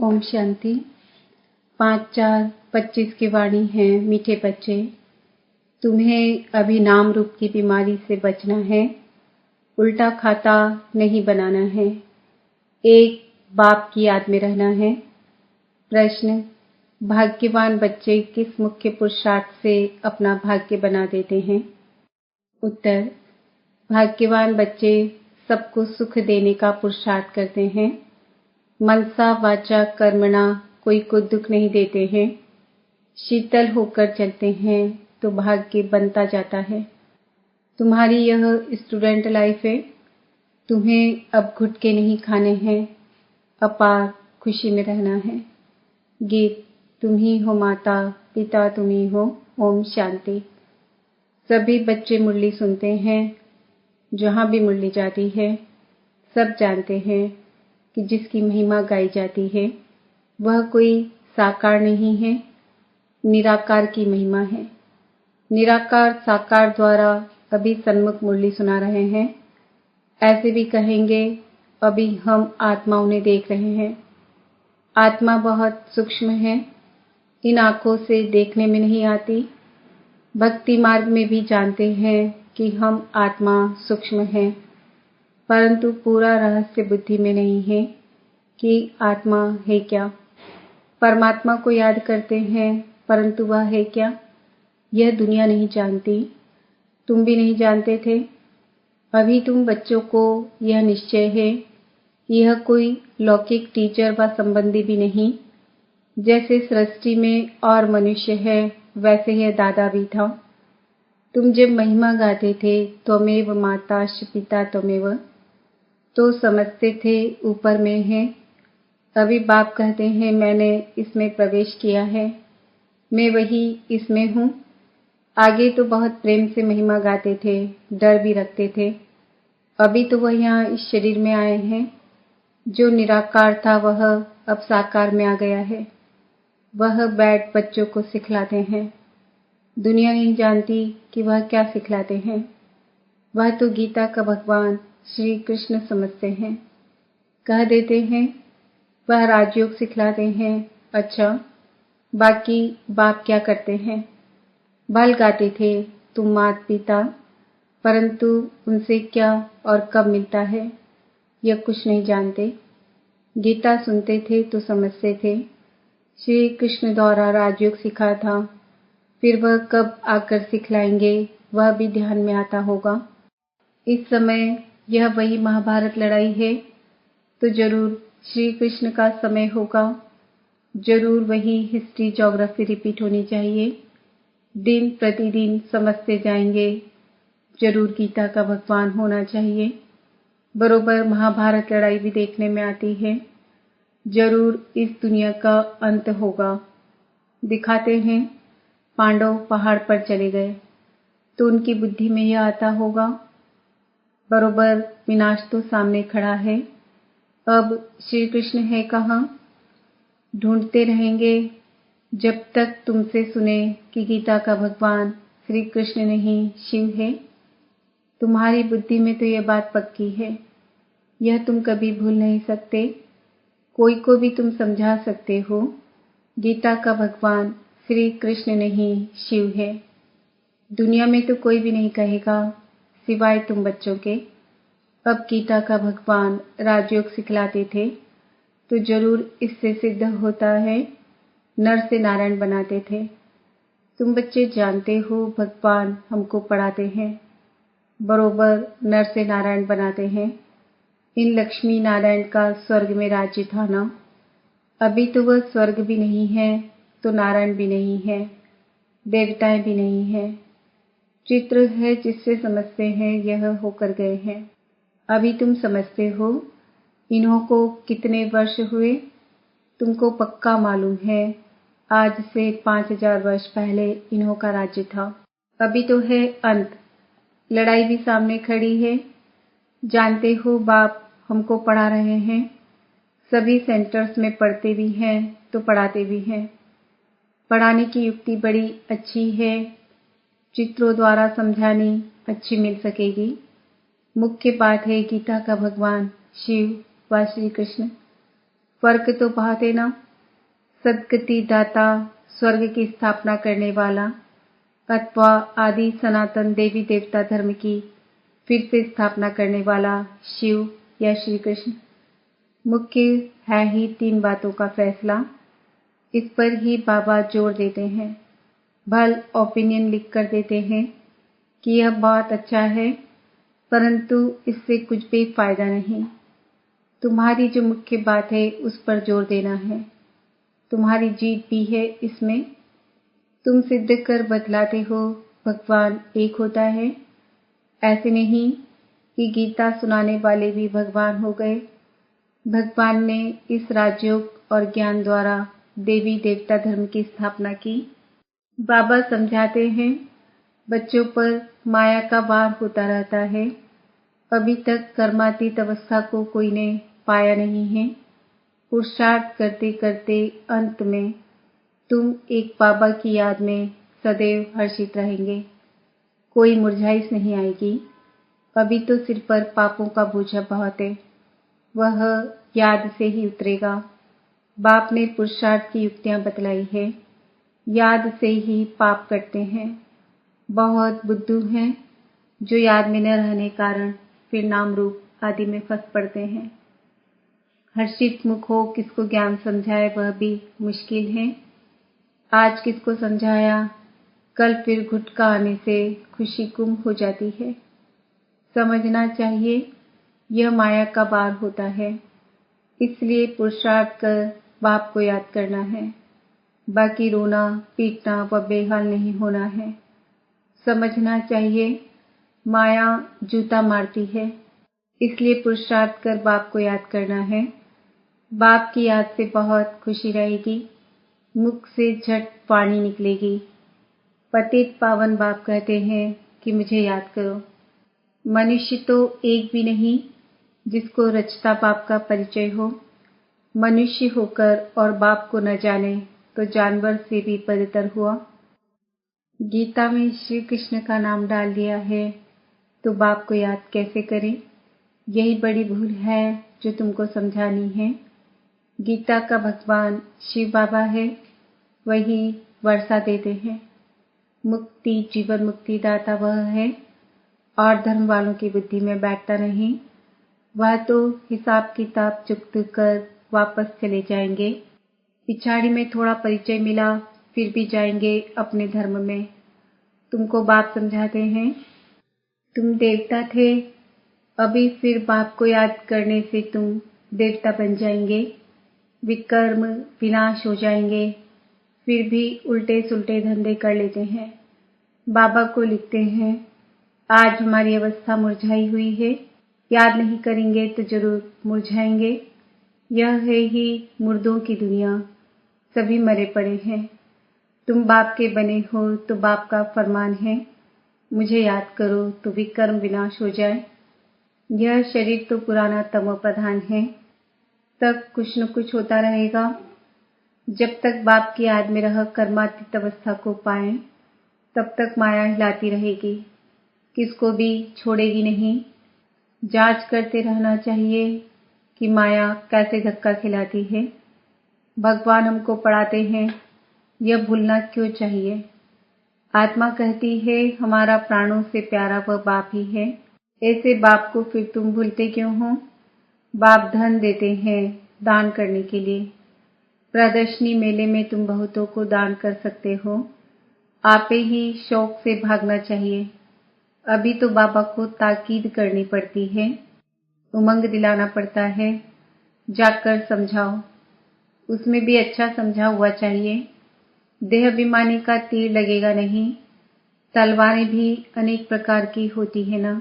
ओम शांति। 5/4/25 की वाणी है। मीठे बच्चे, तुम्हें अभी नाम रूप की बीमारी से बचना है, उल्टा खाता नहीं बनाना है, एक बाप की याद में रहना है। प्रश्न, भाग्यवान बच्चे किस मुख्य पुरुषार्थ से अपना भाग्य बना देते हैं? उत्तर, भाग्यवान बच्चे सबको सुख देने का पुरुषार्थ करते हैं। मनसा वाचा कर्मणा कोई को दुख नहीं देते हैं। शीतल होकर चलते हैं तो भाग्य बनता जाता है। तुम्हारी यह स्टूडेंट लाइफ है। तुम्हें अब घुट के नहीं खाने हैं, अपार खुशी में रहना है। गीत, तुम ही हो माता पिता, तुम ही हो। ओम शांति। सभी बच्चे मुरली सुनते हैं। जहाँ भी मुरली जाती है, सब जानते हैं कि जिसकी महिमा गाई जाती है वह कोई साकार नहीं है, निराकार की महिमा है। निराकार साकार द्वारा अभी सन्मुख मुरली सुना रहे हैं। ऐसे भी कहेंगे, अभी हम आत्मा उन्हें देख रहे हैं। आत्मा बहुत सूक्ष्म है, इन आंखों से देखने में नहीं आती। भक्ति मार्ग में भी जानते हैं कि हम आत्मा सूक्ष्म हैं, परंतु पूरा रहस्य बुद्धि में नहीं है कि आत्मा है क्या। परमात्मा को याद करते हैं, परंतु वह है क्या, यह दुनिया नहीं जानती। तुम भी नहीं जानते थे। अभी तुम बच्चों को यह निश्चय है कि यह कोई लौकिक टीचर व संबंधी भी नहीं। जैसे सृष्टि में और मनुष्य है, वैसे यह दादा भी था। तुम जब महिमा गाते थे, त्वमेव माता पिता त्वमेव, तो समझते थे ऊपर में है। अभी बाप कहते हैं, मैंने इसमें प्रवेश किया है, मैं वही इसमें हूँ। आगे तो बहुत प्रेम से महिमा गाते थे, डर भी रखते थे। अभी तो वह यहाँ इस शरीर में आए हैं। जो निराकार था वह अब साकार में आ गया है। वह बैठ बच्चों को सिखलाते हैं। दुनिया नहीं जानती कि वह क्या सिखलाते हैं। वह तो गीता का भगवान श्री कृष्ण समझते हैं। कह देते हैं वह राजयोग सिखलाते हैं। अच्छा, बाकी बाप क्या करते हैं? भल गाते थे तुम मात पिता, परंतु उनसे क्या और कब मिलता है यह कुछ नहीं जानते। गीता सुनते थे तो समझते थे। श्री कृष्ण द्वारा राजयोग सिखा था, फिर वह कब आकर सिखलाएंगे वह भी ध्यान में आता होगा। इस समय यह वही महाभारत लड़ाई है, तो जरूर श्री कृष्ण का समय होगा। जरूर वही हिस्ट्री ज्योग्राफी रिपीट होनी चाहिए। दिन प्रतिदिन समझते जाएंगे। जरूर गीता का भगवान होना चाहिए। बरोबर महाभारत लड़ाई भी देखने में आती है। जरूर इस दुनिया का अंत होगा। दिखाते हैं पांडव पहाड़ पर चले गए, तो उनकी बुद्धि में यह आता होगा, बरोबर विनाश तो सामने खड़ा है, अब श्री कृष्ण है कहाँ? ढूंढते रहेंगे जब तक तुमसे सुने कि गीता का भगवान श्री कृष्ण नहीं शिव है। तुम्हारी बुद्धि में तो यह बात पक्की है, यह तुम कभी भूल नहीं सकते। कोई को भी तुम समझा सकते हो, गीता का भगवान श्री कृष्ण नहीं शिव है। दुनिया में तो कोई भी नहीं कहेगा सिवाय तुम बच्चों के। अब गीता का भगवान राजयोग सिखलाते थे, तो जरूर इससे सिद्ध होता है नर से नारायण बनाते थे। तुम बच्चे जानते हो भगवान हमको पढ़ाते हैं, बरोबर नर से नारायण बनाते हैं। इन लक्ष्मी नारायण का स्वर्ग में राज्य था ना। अभी तो वह स्वर्ग भी नहीं है, तो नारायण भी नहीं है, देवताएं भी नहीं है। चित्र है जिससे समझते हैं यह होकर गए हैं। अभी तुम समझते हो इन्हों को कितने वर्ष हुए, तुमको पक्का मालूम है आज से 5000 वर्ष पहले इन्हों का राज्य था। अभी तो है अंत, लड़ाई भी सामने खड़ी है। जानते हो बाप हमको पढ़ा रहे हैं। सभी सेंटर्स में पढ़ते भी हैं तो पढ़ाते भी हैं। पढ़ाने की युक्ति बड़ी अच्छी है, चित्रों द्वारा समझानी अच्छी मिल सकेगी। मुख्य बात है गीता का भगवान शिव व श्री कृष्ण। फर्क तो बहुत है ना। सद्गति दाता, स्वर्ग की स्थापना करने वाला, अथवा आदि सनातन देवी देवता धर्म की फिर से स्थापना करने वाला शिव या श्री कृष्ण। मुख्य है ही 3 बातों का फैसला। इस पर ही बाबा जोर देते हैं। भल ओपिनियन लिख कर देते हैं कि यह बहुत अच्छा है, परंतु इससे कुछ भी फायदा नहीं। तुम्हारी जो मुख्य बात है उस पर जोर देना है। तुम्हारी जीत भी है इसमें। तुम सिद्ध कर बतलाते हो भगवान एक होता है। ऐसे नहीं कि गीता सुनाने वाले भी भगवान हो गए। भगवान ने इस राजयोग और ज्ञान द्वारा देवी देवता धर्म की स्थापना की। बाबा समझाते हैं बच्चों पर माया का वार होता रहता है। अभी तक कर्मातीत अवस्था को कोई ने पाया नहीं है। पुरुषार्थ करते करते अंत में तुम एक बाबा की याद में सदैव हर्षित रहेंगे। कोई मुरझाइश नहीं आएगी। अभी तो सिर पर पापों का बोझा बहुत है, वह याद से ही उतरेगा। बाप ने पुरुषार्थ की युक्तियां बतलाई है। याद से ही पाप कटते हैं। बहुत बुद्धू हैं जो याद में न रहने कारण फिर नाम रूप आदि में फंस पड़ते हैं। हर्षित मुख हो किसको ज्ञान समझाए वह भी मुश्किल है। आज किसको समझाया, कल फिर घुटका आने से खुशी गुम हो जाती है। समझना चाहिए यह माया का वार होता है, इसलिए पुरुषार्थ कर बाप को याद करना है। बाकी रोना पीटना व बेहाल नहीं होना है। समझना चाहिए माया जूता मारती है, इसलिए पुरुषार्थ कर बाप को याद करना है। बाप की याद से बहुत खुशी रहेगी। मुख से झट वाणी निकलेगी। पतित पावन बाप कहते हैं कि मुझे याद करो। मनुष्य तो एक भी नहीं जिसको रचता बाप का परिचय हो। मनुष्य होकर और बाप को न जाने तो जानवर से भी बदतर हुआ। गीता में श्री कृष्ण का नाम डाल दिया है तो बाप को याद कैसे करें? यही बड़ी भूल है जो तुमको समझानी है। गीता का भगवान शिव बाबा है, वही वर्षा देते हैं। मुक्ति जीवन मुक्ति दाता वह है और धर्म वालों की बुद्धि में बैठता नहीं। वह तो हिसाब किताब चुकत कर वापस चले जाएंगे। पिछाड़ी में थोड़ा परिचय मिला फिर भी जाएंगे अपने धर्म में। तुमको बाप समझाते हैं तुम देवता थे, अभी फिर बाप को याद करने से तुम देवता बन जाएंगे। विकर्म विनाश हो जाएंगे। फिर भी उल्टे सुल्टे धंधे कर लेते हैं। बाबा को लिखते हैं आज हमारी अवस्था मुरझाई हुई है, याद नहीं करेंगे तो जरूर मुरझाएंगे। यह है ही मुर्दों की दुनिया, सभी मरे पड़े हैं। तुम बाप के बने हो तो बाप का फरमान है मुझे याद करो तो विकर्म विनाश हो जाए। यह शरीर तो पुराना तमो प्रधान है, तब कुछ न कुछ होता रहेगा। जब तक बाप की याद में रह कर्मातीत अवस्था को पाए तब तक माया हिलाती रहेगी, किसको भी छोड़ेगी नहीं। जांच करते रहना चाहिए कि माया कैसे धक्का खिलाती है। भगवान हमको पढ़ाते हैं, यह भूलना क्यों चाहिए। आत्मा कहती है हमारा प्राणों से प्यारा वह बाप ही है। ऐसे बाप को फिर तुम भूलते क्यों हो। बाप धन देते हैं दान करने के लिए। प्रदर्शनी मेले में तुम बहुतों को दान कर सकते हो। आपे ही शौक से भागना चाहिए। अभी तो बाबा को ताकीद करनी पड़ती है, उमंग दिलाना पड़ता है। जाकर समझाओ, उसमें भी अच्छा समझा हुआ चाहिए। देह अभिमानी का तीर लगेगा नहीं। तलवारें भी अनेक प्रकार की होती है ना।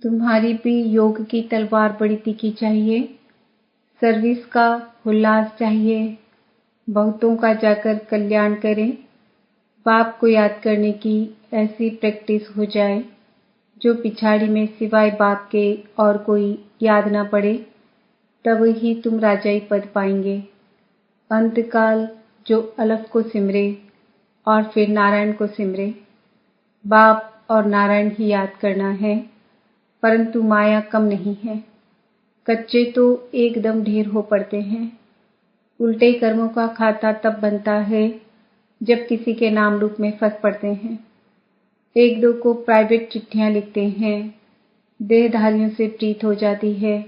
तुम्हारी भी योग की तलवार बड़ी तीखी चाहिए। सर्विस का उल्लास चाहिए। बहुतों का जाकर कल्याण करें। बाप को याद करने की ऐसी प्रैक्टिस हो जाए जो पिछाड़ी में सिवाय बाप के और कोई याद ना पड़े, तब ही तुम राजाई पद पाएंगे। अंतकाल जो अलफ को सिमरे और फिर नारायण को सिमरे। बाप और नारायण ही याद करना है, परंतु माया कम नहीं है। कच्चे तो एकदम ढेर हो पड़ते हैं। उल्टे कर्मों का खाता तब बनता है जब किसी के नाम रूप में फंस पड़ते हैं। एक दो को प्राइवेट चिट्ठियां लिखते हैं, देहधारियों से प्रीत हो जाती है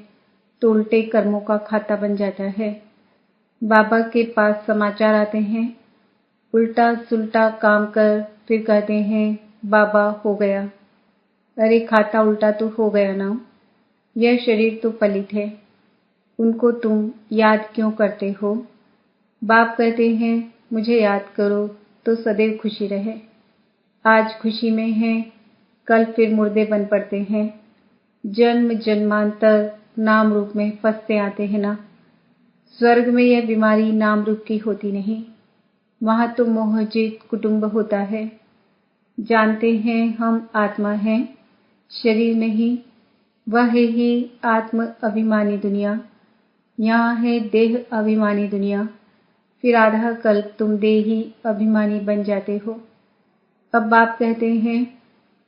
तो उल्टे कर्मों का खाता बन जाता है। बाबा के पास समाचार आते हैं, उल्टा सुल्टा काम कर फिर कहते हैं बाबा हो गया। अरे खाता उल्टा तो हो गया ना, यह शरीर तो पलित है, उनको तुम याद क्यों करते हो? बाप कहते हैं मुझे याद करो तो सदैव खुशी रहे। आज खुशी में हैं, कल फिर मुर्दे बन पड़ते हैं। जन्म जन्मांतर नाम रूप में फंसते आते हैं ना। स्वर्ग में यह बीमारी नाम रूप की होती नहीं, वहां तो मोहजित कुटुंब होता है। जानते हैं हम आत्मा हैं, शरीर नहीं। वह है ही आत्म अभिमानी दुनिया, यहाँ है देह अभिमानी दुनिया। फिर आधा कल्प तुम देही अभिमानी बन जाते हो। अब बाप कहते हैं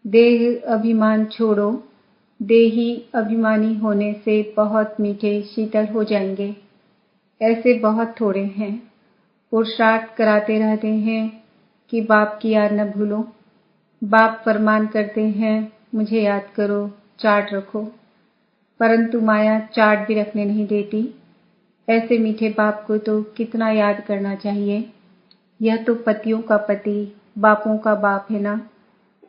देह अभिमान छोड़ो, देही अभिमानी होने से बहुत मीठे शीतल हो जाएंगे। ऐसे बहुत थोड़े हैं, पुरुषार्थ कराते रहते हैं कि बाप की याद न भूलो। बाप फरमान करते हैं मुझे याद करो, चार्ट रखो, परंतु माया चार्ट भी रखने नहीं देती। ऐसे मीठे बाप को तो कितना याद करना चाहिए। यह तो पतियों का पति, बापों का बाप है ना।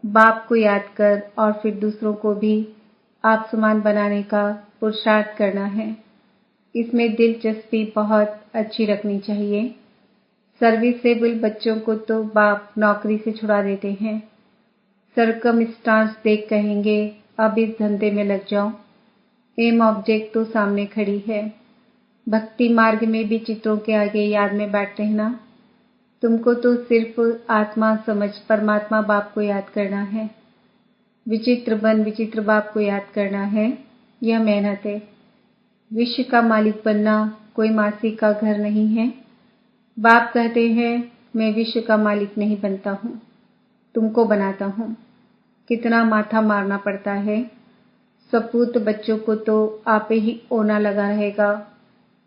बाप को याद कर और फिर दूसरों को भी आप समान बनाने का पुरुषार्थ करना है। इसमें दिलचस्पी बहुत अच्छी रखनी चाहिए। सर्विसेबल बच्चों को तो बाप नौकरी से छुड़ा देते हैं। सरकमस्टांस देख कहेंगे अब इस धंधे में लग जाओ। एम ऑब्जेक्ट तो सामने खड़ी है। भक्ति मार्ग में भी चित्रों के आगे याद में बैठते हैं ना। तुमको तो सिर्फ आत्मा समझ परमात्मा बाप को याद करना है। विचित्र बन विचित्र बाप को याद करना है, यह मेहनत है। विश्व का मालिक बनना कोई मासी का घर नहीं है। बाप कहते हैं मैं विश्व का मालिक नहीं बनता हूँ, तुमको बनाता हूँ। कितना माथा मारना पड़ता है। सपूत बच्चों को तो आप ही ओना लगा रहेगा,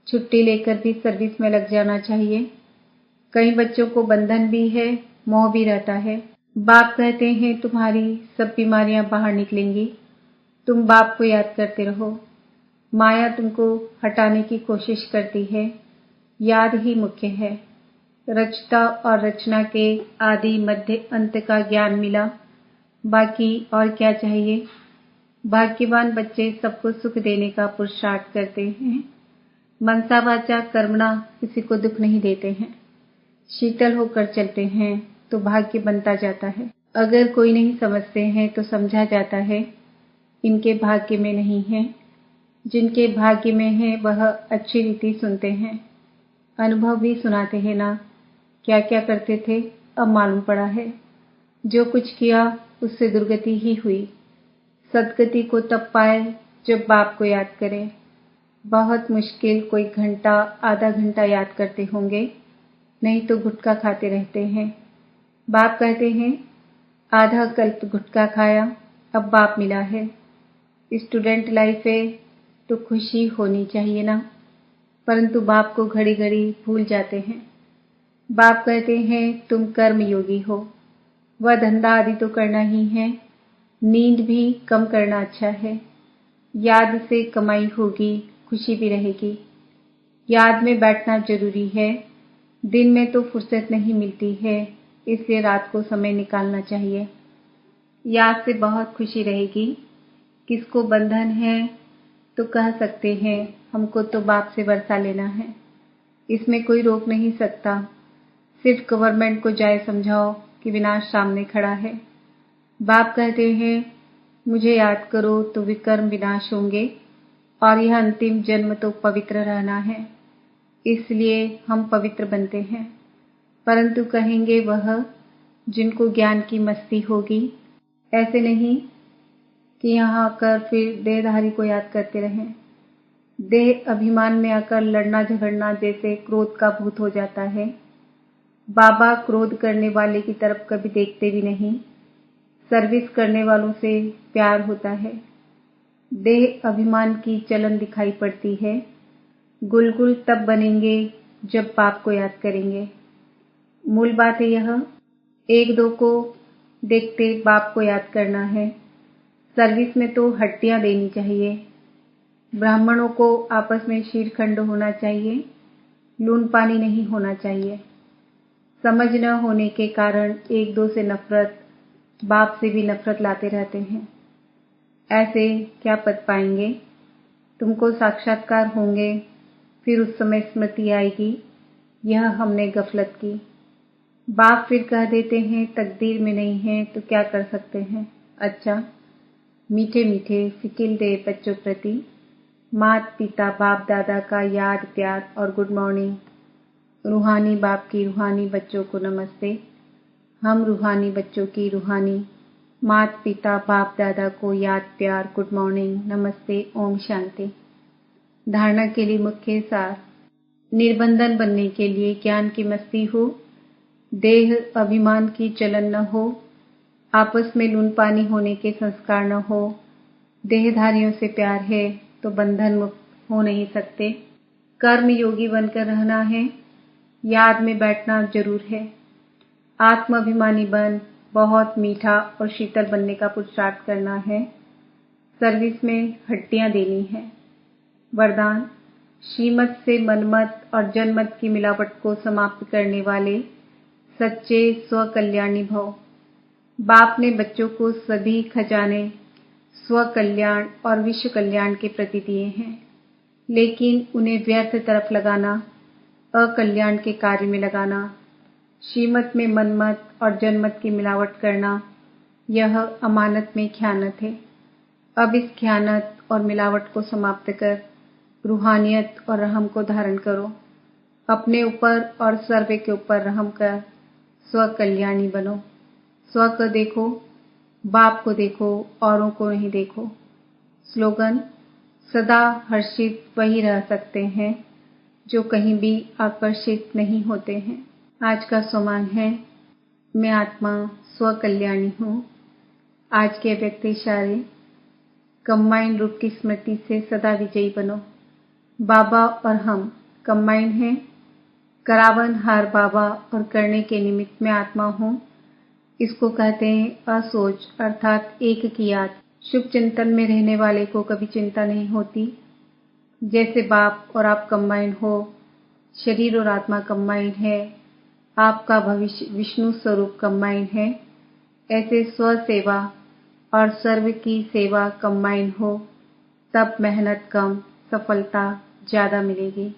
छुट्टी लेकर भी सर्विस में लग जाना चाहिए। कई बच्चों को बंधन भी है, मोह भी रहता है। बाप कहते हैं तुम्हारी सब बीमारियां बाहर निकलेंगी, तुम बाप को याद करते रहो। माया तुमको हटाने की कोशिश करती है, याद ही मुख्य है। रचता और रचना के आदि मध्य अंत का ज्ञान मिला, बाकी और क्या चाहिए। भाग्यवान बच्चे सबको सुख देने का पुरुषार्थ करते हैं। मनसा वाचा कर्मणा किसी को दुख नहीं देते हैं। शीतल होकर चलते हैं तो भाग्य बनता जाता है। अगर कोई नहीं समझते हैं तो समझा जाता है इनके भाग्य में नहीं है। जिनके भाग्य में है वह अच्छी रीति सुनते हैं। अनुभव भी सुनाते हैं ना, क्या क्या करते थे अब मालूम पड़ा है। जो कुछ किया उससे दुर्गति ही हुई। सदगति को तब पाए जब बाप को याद करें। बहुत मुश्किल कोई घंटा आधा घंटा याद करते होंगे, नहीं तो गुटखा खाते रहते हैं। बाप कहते हैं आधा कल्प गुटखा खाया, अब बाप मिला है। स्टूडेंट लाइफ है तो खुशी होनी चाहिए ना, परंतु बाप को घड़ी घड़ी भूल जाते हैं। बाप कहते हैं तुम कर्म योगी हो, वह धंधा आदि तो करना ही है, नींद भी कम करना अच्छा है। याद से कमाई होगी, खुशी भी रहेगी। याद में बैठना जरूरी है। दिन में तो फुर्सत नहीं मिलती है, इसलिए रात को समय निकालना चाहिए। याद से बहुत खुशी रहेगी। किसको बंधन है तो कह सकते हैं हमको तो बाप से वर्षा लेना है, इसमें कोई रोक नहीं सकता। सिर्फ गवर्नमेंट को जाए समझाओ कि विनाश सामने खड़ा है। बाप कहते हैं मुझे याद करो तो विकर्म विनाश होंगे और यह अंतिम जन्म तो पवित्र रहना है, इसलिए हम पवित्र बनते हैं। परंतु कहेंगे वह जिनको ज्ञान की मस्ती होगी। ऐसे नहीं कि यहाँ आकर फिर देहधारी को याद करते रहें। देह अभिमान में आकर लड़ना झगड़ना जैसे क्रोध का भूत हो जाता है। बाबा क्रोध करने वाले की तरफ कभी देखते भी नहीं, सर्विस करने वालों से प्यार होता है। देह अभिमान की चलन दिखाई पड़ती है। गुलगुल तब बनेंगे जब बाप को याद करेंगे। मूल बात है यह, एक दो को देखते बाप को याद करना है। सर्विस में तो हड्डियां देनी चाहिए। ब्राह्मणों को आपस में शीरखंड होना चाहिए, लून पानी नहीं होना चाहिए। समझ न होने के कारण एक दो से नफरत, बाप से भी नफरत लाते रहते हैं। ऐसे क्या पद पाएंगे? तुमको साक्षात्कार होंगे, फिर उस समय स्मृति आएगी, यह हमने गफलत की। बाप फिर कह देते हैं तकदीर में नहीं है तो क्या कर सकते हैं। अच्छा, मीठे मीठे फिकिल दे बच्चों प्रति मात पिता बाप दादा का याद प्यार और गुड मॉर्निंग। रूहानी बाप की रूहानी बच्चों को नमस्ते। हम रूहानी बच्चों की रूहानी मात पिता बाप दादा को याद प्यार गुड मॉर्निंग नमस्ते ओम शांति। धारणा के लिए मुख्य सार। निर्बंधन बनने के लिए ज्ञान की मस्ती हो, देह अभिमान की चलन न हो, आपस में लून पानी होने के संस्कार न हो, देहधारियों से प्यार है तो बंधन मुक्त हो नहीं सकते। कर्म योगी बनकर रहना है, याद में बैठना जरूर है। आत्म अभिमानी बन बहुत मीठा और शीतल बनने का पुरुषार्थ करना है। सर्विस में हड्डियां देनी है। वरदान, श्रीमत से मनमत और जनमत की मिलावट को समाप्त करने वाले सच्चे स्वकल्याणी भव। बाप ने बच्चों को सभी खजाने स्वकल्याण और विश्व कल्याण के प्रति दिए हैं, लेकिन उन्हें व्यर्थ तरफ लगाना, अकल्याण के कार्य में लगाना, श्रीमत में मनमत और जनमत की मिलावट करना, यह अमानत में ख़यानत है। अब इस ख़यानत और मिलावट को समाप्त कर रूहानियत और रहम को धारण करो। अपने ऊपर और सर्वे के ऊपर रहम कर स्वकल्याणी बनो। स्व को देखो, बाप को देखो, औरों को नहीं देखो। स्लोगन, सदा हर्षित वही रह सकते हैं जो कहीं भी आकर्षित नहीं होते हैं। आज का स्वमान है, मैं आत्मा स्वकल्याणी हूँ। आज के व्यक्त इशारे, कंबाइंड रूप की स्मृति से सदा विजयी बनो। बाबा और हम कंबाइंड हैं। करावन हार बाबा और करने के निमित्त में आत्मा हूँ। इसको कहते हैं असोच, अर्थात एक की याद। शुभ चिंतन में रहने वाले को कभी चिंता नहीं होती। जैसे बाप और आप कंबाइंड हो, शरीर और आत्मा कंबाइंड है, आपका भविष्य विष्णु स्वरूप कंबाइंड है, ऐसे स्व सेवा और सर्व की सेवा कंबाइंड हो, तब मेहनत कम, सफलता ज्यादा मिलेगी।